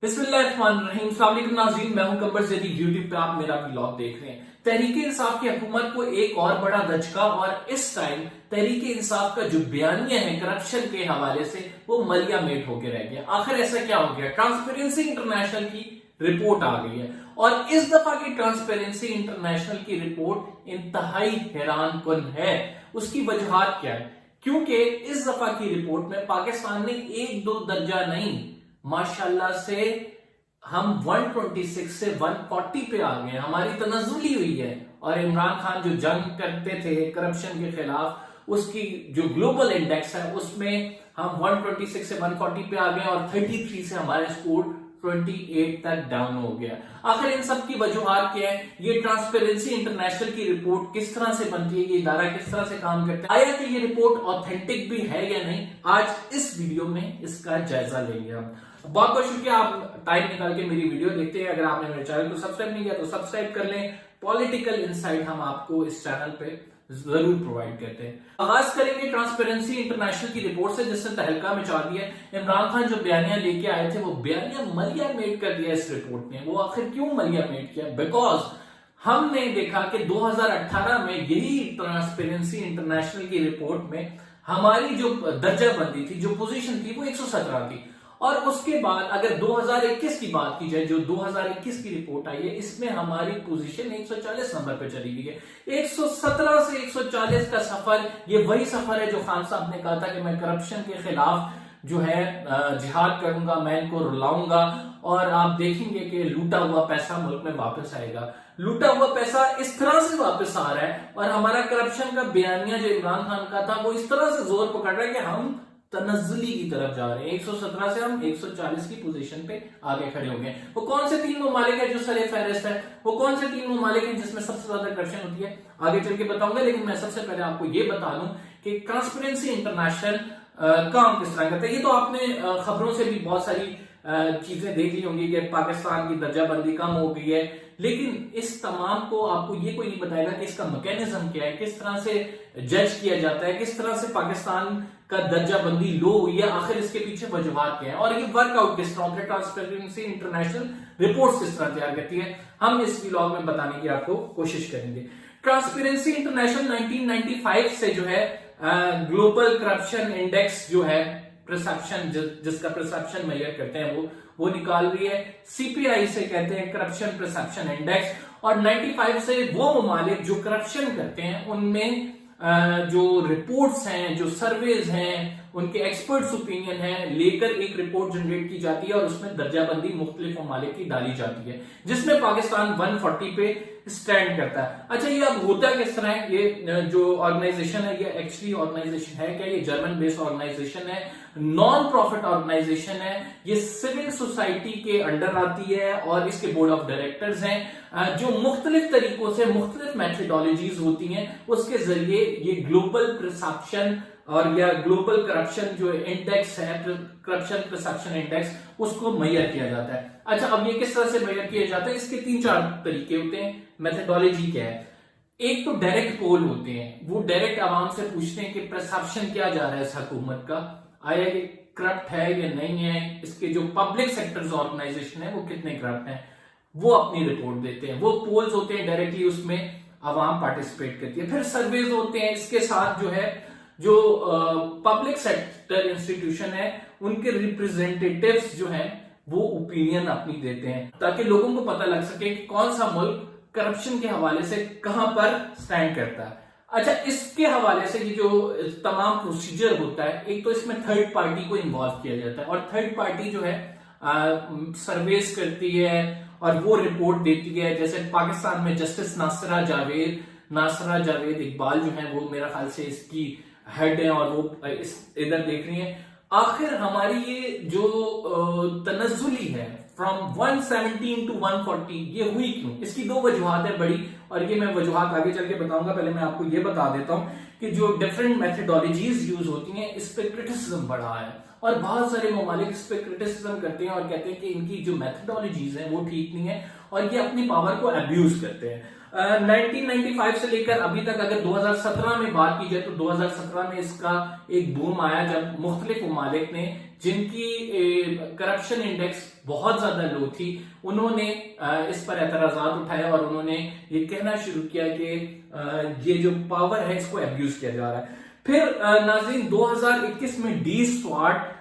बिस्मिल्लाहिर्रहमानिर्रहीम। अस्सलाम वालेकुम नाज़रीन, मैं हूं कंबर ज़ैदी। यूट्यूब पे आप मेरा व्लॉग देख रहे हैं। तहरीक इंसाफ की हुकूमत को एक और बड़ा धचका, और इस टाइम तहरीक इंसाफ का जो बयानिया है करप्शन के हवाले से वो मलिया मेट होकर रह गया। आखिर ऐसा क्या हो गया? ट्रांसपेरेंसी इंटरनेशनल की रिपोर्ट आ गई है, और इस दफा की ट्रांसपेरेंसी इंटरनेशनल की रिपोर्ट इंतहाई हैरान कुन है। उसकी वजूहात क्या है? क्योंकि इस दफा की रिपोर्ट में पाकिस्तान ने एक दो दर्जा नहीं, माशाल्लाह से हम 126 से 140 पे आ गए। हमारी तनज़्ज़ुली हुई है, और इमरान खान जो जंग करते थे करप्शन के खिलाफ, उसकी जो ग्लोबल इंडेक्स है उसमें हम 126 से 140 पे आ गए, और 33 से हमारा स्कोर 28 तक डाउन हो गया। आखिर इन सब की वजूहात क्या है? ये ट्रांसपेरेंसी इंटरनेशनल की रिपोर्ट किस तरह से बनती है, ये इदारा किस तरह से काम करता है, आया कि ये रिपोर्ट ऑथेंटिक भी है या नहीं, आज इस वीडियो में इसका जायजा लेंगे हम। बहुत बहुत शुक्रिया, आप टाइम निकाल के मेरी वीडियो देखते हैं। अगर आपने मेरे चैनल को सब्सक्राइब नहीं किया तो सब्सक्राइब कर लें। पॉलिटिकल इनसाइट हम आपको इस चैनल पे जरूर प्रोवाइड करते हैं। आगाज करेंगे ट्रांसपेरेंसी इंटरनेशनल की रिपोर्ट से, जिसने तहलका मचा दिया। इमरान खान जो बयानिया लेके आए थे वो बयानिया मलिया मेट कर दिया इस रिपोर्ट ने। वो आखिर क्यों मलिया मेट किया? बिकॉज हमने देखा कि 2018 में यही ट्रांसपेरेंसी इंटरनेशनल की रिपोर्ट में हमारी जो दर्जाबंदी थी, जो पोजीशन थी, वो 117 थी। और उसके बाद अगर 2021 की बात की जाए, जो 2021 की रिपोर्ट आई है, इसमें हमारी पोजीशन 140 नंबर पे चली गई है। 117 से 140 का सफर, ये वही सफर है जो खान साहब ने कहा था कि मैं करप्शन के खिलाफ जो है जिहाद करूंगा, मैं इनको रुलाऊंगा, और आप देखेंगे कि लूटा हुआ पैसा मुल्क में वापस आएगा। लूटा हुआ पैसा इस तरह से वापस आ रहा है, और हमारा करप्शन का बयानिया जो इमरान खान का था वो इस तरह से जोर पकड़ रहा है कि हम तनज़्ज़ुली की तरफ जा रहे हैं। 117 से हम 140 की पोजीशन पे आगे खड़े हो गए। वो कौन से तीन ममालिक है जो सरे फहरिस्त है? वो कौन से तीन ममालिक हैं जिसमें सबसे ज्यादा करप्शन होती है? आगे चल के बताऊंगा, लेकिन मैं सबसे पहले आपको ये बता दूं कि ट्रांसपेरेंसी इंटरनेशनल काम किस तरह करता है। ये तो आपने खबरों से भी बहुत सारी चीजें देख ली होंगी कि पाकिस्तान की दर्जाबंदी कम हो गई है, लेकिन इस तमाम को आपको ये कोई नहीं बताएगा कि इसका मैकेनिज्म क्या है, किस तरह से जज किया जाता है, किस तरह से पाकिस्तान का दर्जाबंदी लो हुई है, आखिर इसके पीछे वजूहात क्या है, और ये वर्कआउट किस तरह होता है, ट्रांसपेरेंसी इंटरनेशनल रिपोर्ट्स किस तरह तैयार करती है, हम इस व्लॉग में बताने की आपको कोशिश करेंगे। ट्रांसपेरेंसी इंटरनेशनल 1995 से जो है ग्लोबल करप्शन इंडेक्स जो है, परसेप्शन, जिसका परसेप्शन मेजर करते हैं, वो निकाल रही है। सीपीआई से कहते हैं करप्शन परसेप्शन इंडेक्स, और 95 से वो ममालिक जो करप्शन करते हैं उनमें जो रिपोर्ट्स हैं, जो सर्वेज हैं, उनके एक्सपर्ट्स ओपिनियन है, लेकर एक रिपोर्ट जनरेट की जाती है, और उसमें दर्जाबंदी मुख्तलिफ ममालिक की डाली जाती है, जिसमें पाकिस्तान 140 पे स्टैंड करता है। अच्छा, ये अब होता किस तरह है? ये जो ऑर्गेनाइजेशन है, ये एक्चुअली ऑर्गेनाइजेशन है क्या? ये जर्मन बेस्ड ऑर्गेनाइजेशन है, नॉन प्रॉफिट ऑर्गेनाइजेशन है, ये सिविल सोसाइटी के अंडर आती है, और इसके बोर्ड ऑफ डायरेक्टर्स हैं, जो मुख्तलिफ तरीकों से मुख्तलिफ मेथडोलॉजीज होती हैं, उसके जरिए ये ग्लोबल परसेप्शन और या ग्लोबल करप्शन जो इंडेक्स है, करप्शन परसेप्शन इंडेक्स, उसको मेजर किया जाता है। अच्छा, अब ये किस तरह से मेजर किया जाता है? इसके 3-4 तरीके होते हैं। मेथडोलॉजी क्या है? एक तो डायरेक्ट पोल होते हैं, वो डायरेक्ट आवाम से पूछते हैं कि परसेप्शन क्या जा रहा है इस हुकूमत का, आया ये करप्ट है या नहीं है, इसके जो पब्लिक सेक्टर्स ऑर्गेनाइजेशन है वो कितने करप्ट हैं, वो अपनी रिपोर्ट देते हैं। वो पोल्स होते हैं डायरेक्टली, उसमें आवाम पार्टिसिपेट करती है। फिर सर्वेज होते हैं, इसके साथ जो है जो पब्लिक सेक्टर इंस्टीट्यूशन है उनके रिप्रेजेंटेटिव्स जो हैं वो ओपिनियन अपनी देते हैं, ताकि लोगों को पता लग सके कि कौन सा मुल्क करप्शन के हवाले से कहां पर स्टैंड करता है। अच्छा, इसके हवाले से ये जो तमाम प्रोसीजर होता है, एक तो इसमें थर्ड पार्टी को इन्वॉल्व किया जाता है, और थर्ड पार्टी जो है सर्वेस करती है और वो रिपोर्ट देती है। जैसे पाकिस्तान में जस्टिस नासरा जावेद इकबाल जो है, वो मेरा ख्याल से इसकी हेड है, और वो इधर देख रही है। आखिर हमारी ये जो तनज़्ज़ुली है फ्रॉम 117 टू 140, ये हुई क्यों? इसकी दो वजूहात है बड़ी, और ये मैं वजूहात आगे चल के बताऊंगा। पहले मैं आपको ये बता देता हूं कि जो डिफरेंट मेथडोलॉजीज यूज होती हैं, इस पे क्रिटिसिज्म बढ़ा है, और बहुत सारे ममालिक इस पे क्रिटिसिज्म करते हैं और कहते हैं कि इनकी जो मेथडोलॉजीज हैं वो ठीक नहीं है, और ये अपनी पावर को अब्यूज करते हैं। 1995 से लेकर अभी तक अगर 2017 में बात की जाए तो 2017 में इसका एक बूम आया, जब मुख्तलिफ ममालिक ने, जिनकी करप्शन इंडेक्स बहुत ज्यादा लो थी, उन्होंने इस पर एतराजात उठाए और उन्होंने ये कहना शुरू किया कि ये जो पावर है इसको एब्यूज किया जा रहा है। फिर नाज़रीन 2021 में डी स्वाट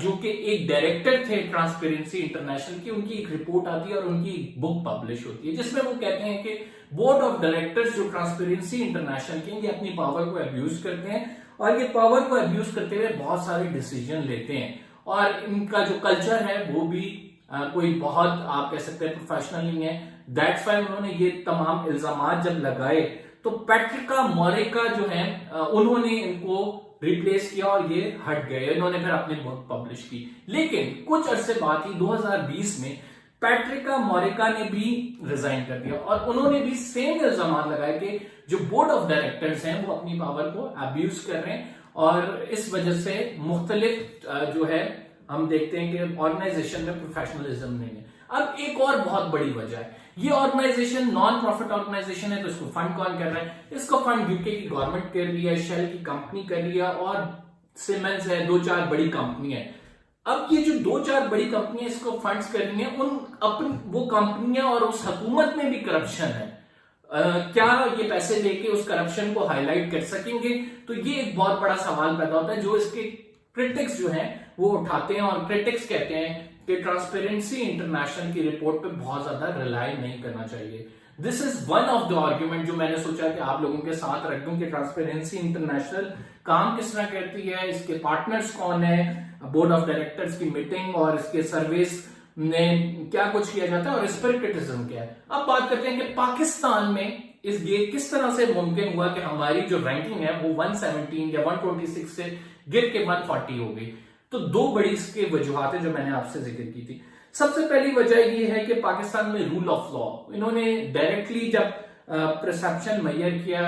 जो कि एक डायरेक्टर थे ट्रांसपेरेंसी इंटरनेशनल की, उनकी एक रिपोर्ट आती है और उनकी बुक पब्लिश होती है जिसमें वो कहते हैं कि बोर्ड ऑफ डायरेक्टर्स जो ट्रांसपेरेंसी इंटरनेशनल के, ये अपनी पावर को अब्यूज करते हैं और ये पावर को अब्यूज करते हुए बहुत सारे डिसीजन लेते हैं और इनका जो कल्चर है वो भी कोई बहुत आप कह सकते हैं प्रोफेशनल नहीं है। दैट्स वाई उन्होंने ये तमाम इल्जामात जब लगाए तो पैट्रिका मोरेका जो है उन्होंने इनको रिप्लेस किया और ये हट गए, इन्होंने फिर अपनी बुक पब्लिश की। लेकिन कुछ अरसे बाद ही 2020 में पैट्रिका मोरेका ने भी रिजाइन कर दिया और उन्होंने भी सेम इल्जाम लगाए कि जो बोर्ड ऑफ डायरेक्टर्स हैं वो अपनी पावर को अब्यूज कर रहे हैं और इस वजह से मुख्तलिफ जो है हम देखते हैं कि ऑर्गेनाइजेशन में प्रोफेशनलिज्म नहीं है। अब एक और बहुत बड़ी वजह है, ये ऑर्गेनाइजेशन नॉन प्रॉफिट ऑर्गेनाइजेशन है तो इसको फंड कौन कर रहा है? इसको फंड यूके की गवर्नमेंट कर रही है, शेल की कंपनी कर रही है और सीमेंस है, 2-4 बड़ी कंपनी है। अब ये जो 2-4 बड़ी कंपनियां इसको फंड्स कर रही हैं, वो कंपनियां और उस हुकूमत में भी करप्शन है। क्या ये पैसे लेके उस करप्शन को हाईलाइट कर सकेंगे? तो ये एक बहुत बड़ा सवाल पैदा होता है जो इसके क्रिटिक्स जो हैं वो उठाते हैं और क्रिटिक्स कहते हैं कि ट्रांसपेरेंसी इंटरनेशनल की रिपोर्ट पे बहुत ज्यादा रिलाई नहीं करना चाहिए। This is one of the argument जो मैंने सोचा कि आप लोगों के साथ रख दूं कि ट्रांसपेरेंसी इंटरनेशनल काम किस तरह करती है, इसके पार्टनर्स कौन है, बोर्ड ऑफ डायरेक्टर्स की मीटिंग और इसके सर्विस में क्या कुछ किया जाता है और इस पर क्रिटिसिज्म क्या है। अब बात करते हैं कि पाकिस्तान में ये किस तरह से मुमकिन हुआ कि हमारी जो रैंकिंग है वो 117 या 126 से गिर के 140 हो गई। तो दो बड़ी इसके वजूहत है जो मैंने आपसे जिक्र की थी। सबसे पहली वजह ये है कि पाकिस्तान में रूल ऑफ लॉ, इन्होंने डायरेक्टली जब परसेप्शन मैयर किया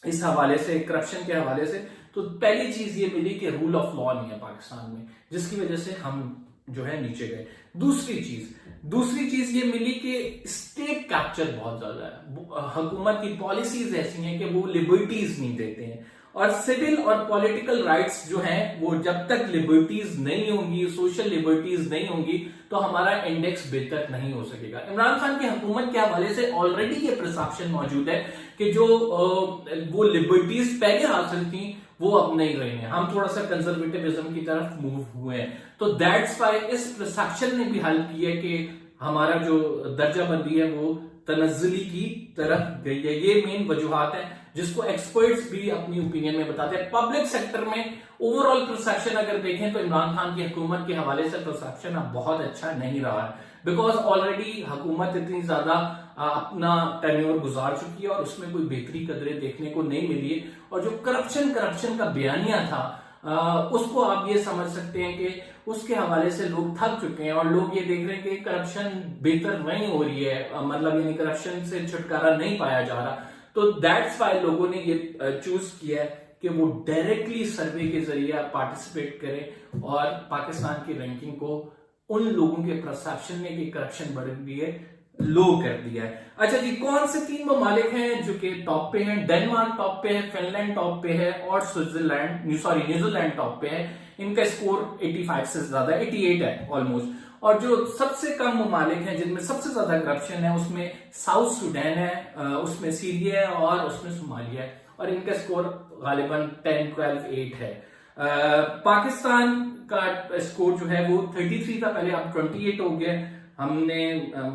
इस हवाले से, करप्शन के हवाले से, तो पहली चीज ये मिली कि रूल ऑफ लॉ नहीं है पाकिस्तान में, जिसकी वजह से हम जो है नीचे गए। दूसरी चीज ये मिली कि स्टेट कैप्चर बहुत ज्यादा है, हुकूमत की पॉलिसीज ऐसी हैं कि वो लिबर्टीज नहीं देते हैं और सिविल और पॉलिटिकल राइट्स जो हैं वो जब तक लिबर्टीज नहीं होंगी, सोशल लिबर्टीज नहीं होंगी तो हमारा इंडेक्स बेहतर नहीं हो सकेगा। इमरान खान की हुकूमत के हवाले से ऑलरेडी ये परसेप्शन मौजूद है कि जो वो लिबर्टीज पहले हासिल थी वो अब नहीं रही हैं, हम थोड़ा सा कंजर्वेटिविज्म की तरफ मूव हुए हैं। तो दैट्स वाई इस परसेप्शन ने भी हेल्प की है कि हमारा जो दर्जा बंदी है वो तनज़्ज़ुली की तरफ गई है। ये मेन वजूहात है जिसको एक्सपर्ट्स भी अपनी ओपिनियन में बताते हैं। पब्लिक सेक्टर में ओवरऑल परसेप्शन अगर देखें तो इमरान खान की हुकूमत के हवाले से परसेप्शन अब बहुत अच्छा नहीं रहा है, बिकॉज ऑलरेडी हुकूमत इतनी ज्यादा अपना टेन्योर गुजार चुकी है और उसमें कोई बेहतरी कदरे देखने को नहीं मिली है। और जो करप्शन का बयानिया था उसको आप ये समझ सकते हैं कि उसके हवाले से लोग थक चुके हैं और लोग ये देख रहे हैं कि करप्शन बेहतर नहीं हो रही है, मतलब यानी करप्शन से छुटकारा नहीं पाया जा रहा। तो दैट्स वाई लोगों ने ये चूज किया है कि वो डायरेक्टली सर्वे के जरिए पार्टिसिपेट करें और पाकिस्तान की रैंकिंग को उन लोगों के परसेप्शन में कि करप्शन बढ़ गई है लो कर दिया है। अच्छा जी, कौन से 3 ममालिक हैं जो कि टॉप पे हैं? डेनमार्क टॉप पे है, फिनलैंड टॉप पे है और न्यूजीलैंड टॉप पे है। इनका स्कोर 85 से ज्यादा, 88 है ऑलमोस्ट। और जो सबसे कम ममालिक हैं जिनमें सबसे ज्यादा करप्शन है उसमें साउथ सुडान है, उसमें सीरिया है और उसमें सोमालिया है और इनका स्कोर गालिबन 10, 12, 8 है। पाकिस्तान का स्कोर जो है वो 33 था पहले, अब 28 हो गया। हमने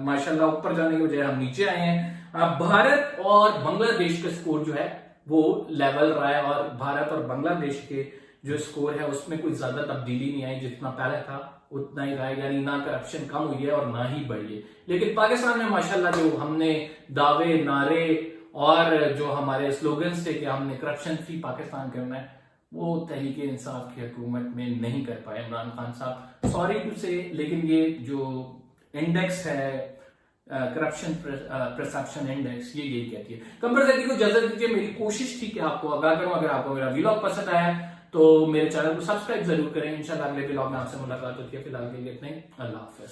माशाल्लाह ऊपर जाने के बजाय हम नीचे आए हैं। भारत और बांग्लादेश का स्कोर जो है वो लेवल रहा है और भारत और बांग्लादेश के जो स्कोर है उसमें कोई ज्यादा तब्दीली नहीं आई, जितना पहले था उतना ही रहा, यानी ना करप्शन कम हुई है और ना ही बढ़ी है। लेकिन पाकिस्तान में माशाल्लाह जो हमने दावे, नारे और जो हमारे स्लोगन्स थे कि हमने करप्शन फ्री पाकिस्तान करना है, वो तहरीक इंसाफ की हुकूमत में नहीं कर पाए इमरान खान साहब, सॉरी टू से। लेकिन ये जो इंडेक्स है करप्शन परसेप्शन इंडेक्स, ये यही कहती है। कंपैरिजन को इजाजत दीजिए, मेरी कोशिश थी कि आपको आगाह करूं। अगर आपको मेरा व्लॉग पसंद आया तो मेरे चैनल को सब्सक्राइब जरूर करें। इंशाल्लाह अगले व्लॉग में आपसे मुलाकात होती है। फिलहाल के लिए इतना ही, अल्लाह हाफिज।